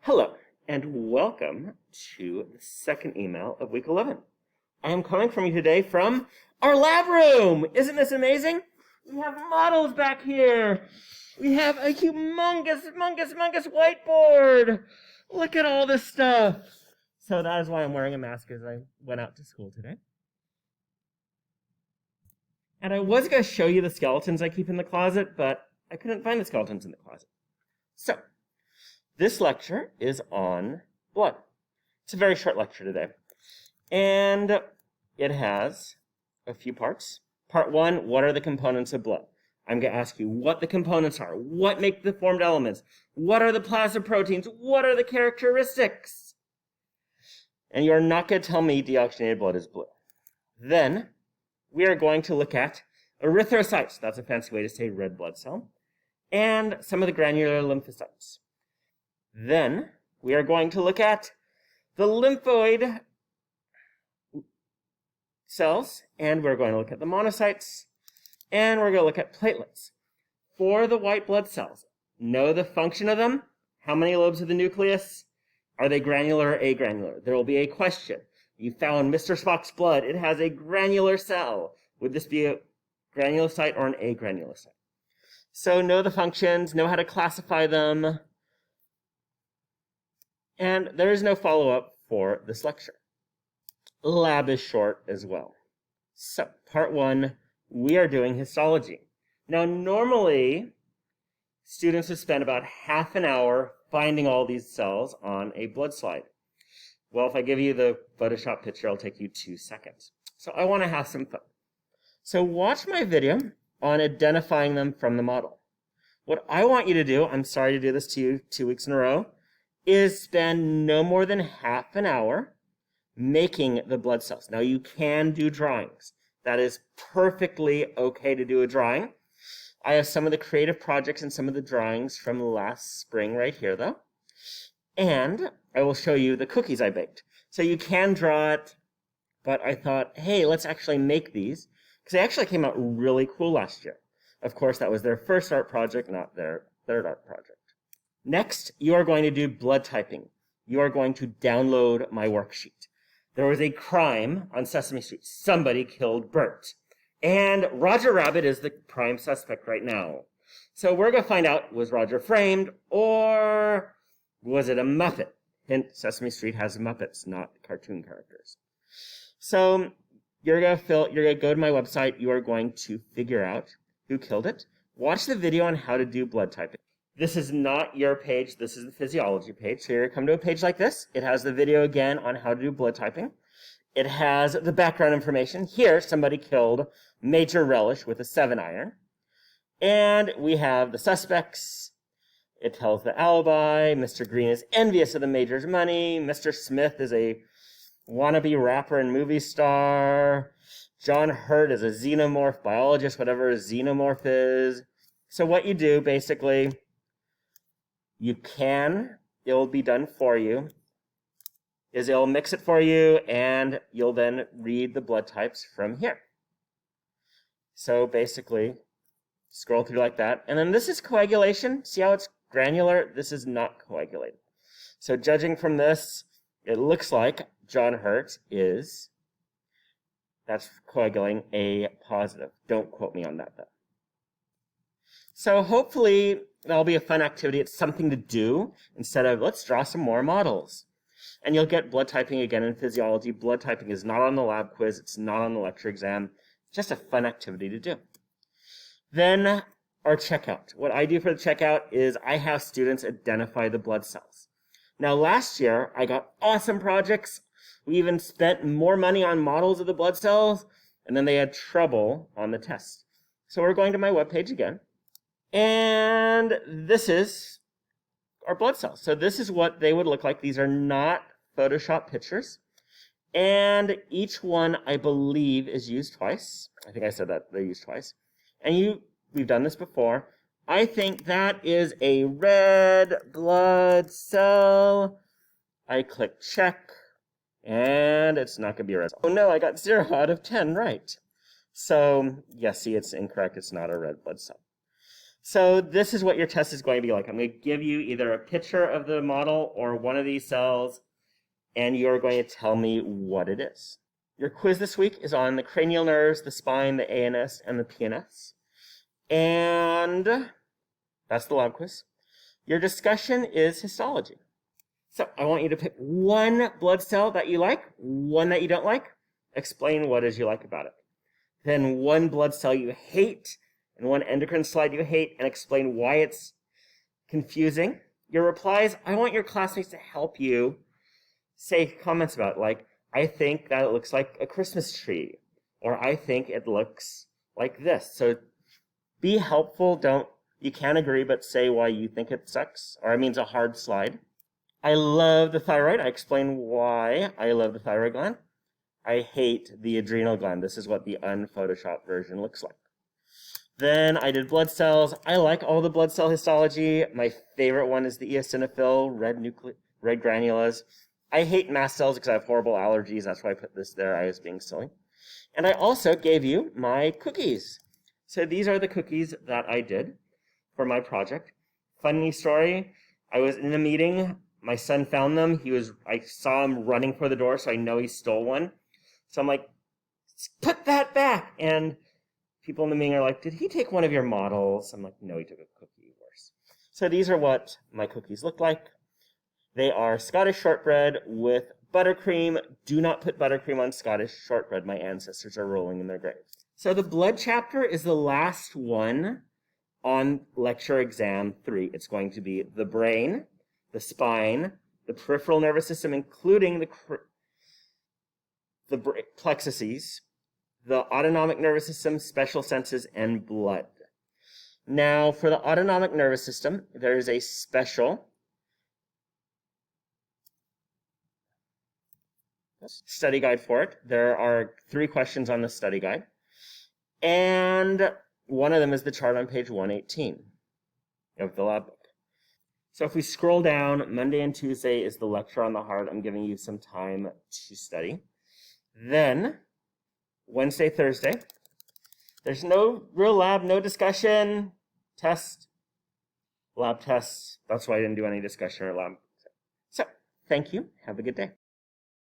Hello, and welcome to the second email of week 11. I am coming from you today from our lab room. Isn't this amazing? We have models back here. We have a humongous whiteboard. Look at all this stuff. So that is why I'm wearing a mask as I went out to school today. And I was going to show you the skeletons I keep in the closet, but I couldn't find the skeletons in the closet. So, this lecture is on blood. It's a very short lecture today. And it has a few parts. Part one, what are the components of blood? I'm going to ask you what the components are. What make the formed elements? What are the plasma proteins? What are the characteristics? And you're not going to tell me deoxygenated blood is blue. Then, we are going to look at erythrocytes. That's a fancy way to say red blood cell. And some of the granular lymphocytes. Then, we are going to look at the lymphoid cells, and we're going to look at the monocytes, and we're going to look at platelets. For the white blood cells, know the function of them, how many lobes of the nucleus, are they granular or agranular? There will be a question. You found Mr. Spock's blood, it has a granular cell. Would this be a granulocyte or an agranulocyte? So know the functions, know how to classify them, and there is no follow-up for this lecture. Lab is short as well. So, part one, we are doing histology. Now, normally, students would spend about half an hour finding all these cells on a blood slide. Well, if I give you the Photoshop picture, it'll take you 2 seconds. So I want to have some fun. So watch my video on identifying them from the model. What I want you to do, I'm sorry to do this to you 2 weeks in a row, is spend no more than half an hour making the blood cells. Now, you can do drawings. That is perfectly okay to do a drawing. I have some of the creative projects and some of the drawings from last spring right here, though. And I will show you the cookies I baked. So you can draw it, but I thought, hey, let's actually make these, because they actually came out really cool last year. Of course, that was their first art project, not their third art project. Next, you are going to do blood typing. You are going to download my worksheet. There was a crime on Sesame Street. Somebody killed Bert. And Roger Rabbit is the prime suspect right now. So we're going to find out, was Roger framed, or was it a Muppet? Hint, Sesame Street has Muppets, not cartoon characters. So you're going to go to my website. You are going to figure out who killed it. Watch the video on how to do blood typing. This is not your page. This is the physiology page. So you're going to come to a page like this. It has the video again on how to do blood typing. It has the background information. Here, somebody killed Major Relish with a 7-iron. And we have the suspects. It tells the alibi. Mr. Green is envious of the Major's money. Mr. Smith is a wannabe rapper and movie star. John Hurt is a xenomorph biologist, whatever a xenomorph is. So what you do, basically, it'll be done for you, is it'll mix it for you, and you'll then read the blood types from here. So basically, scroll through like that. And then this is coagulation. See how it's granular? This is not coagulated. So judging from this, it looks like John Hurt that's coagulating A positive. Don't quote me on that, though. So hopefully that'll be a fun activity. It's something to do instead of let's draw some more models. And you'll get blood typing again in physiology. Blood typing is not on the lab quiz. It's not on the lecture exam. It's just a fun activity to do. Then our checkout. What I do for the checkout is I have students identify the blood cells. Now last year I got awesome projects. We even spent more money on models of the blood cells, and then they had trouble on the test. So we're going to my webpage again. And this is our blood cells. So this is what they would look like. These are not Photoshop pictures. And each one, I believe, is used twice. I think I said that they're used twice. And we've done this before. I think that is a red blood cell. I click check, and it's not going to be a red cell. Oh no, I got 0 out of 10 right. So, yeah, see, it's incorrect. It's not a red blood cell. So this is what your test is going to be like. I'm going to give you either a picture of the model or one of these cells, and you're going to tell me what it is. Your quiz this week is on the cranial nerves, the spine, the ANS, and the PNS. And that's the lab quiz. Your discussion is histology. So I want you to pick one blood cell that you like, one that you don't like. Explain what it is you like about it. Then one blood cell you hate, and one endocrine slide you hate, and explain why it's confusing. Your replies, I want your classmates to help you say comments about it, like, I think that it looks like a Christmas tree, or I think it looks like this. So be helpful. You can't agree, but say why you think it sucks, or it means a hard slide. I love the thyroid. I explain why I love the thyroid gland. I hate the adrenal gland. This is what the unphotoshopped version looks like. Then I did blood cells. I like all the blood cell histology. My favorite one is the eosinophil, red granulas. I hate mast cells because I have horrible allergies. That's why I put this there. I was being silly. And I also gave you my cookies. So these are the cookies that I did for my project. Funny story, I was in a meeting. My son found them. I saw him running for the door, so I know he stole one. So I'm like, put that back. And people in the meeting are like, did he take one of your models? I'm like, no, he took a cookie. Worse. So these are what my cookies look like. They are Scottish shortbread with buttercream. Do not put buttercream on Scottish shortbread. My ancestors are rolling in their graves. So the blood chapter is the last one on lecture exam 3. It's going to be the brain, the spine, the peripheral nervous system, including the plexuses, the autonomic nervous system, special senses, and blood. Now, for the autonomic nervous system, there is a special study guide for it. There are 3 questions on the study guide. And one of them is the chart on page 118 of the lab book. So if we scroll down, Monday and Tuesday is the lecture on the heart. I'm giving you some time to study. Then, Wednesday, Thursday, there's no real lab, no discussion, test, lab tests. That's why I didn't do any discussion or lab. So, thank you. Have a good day.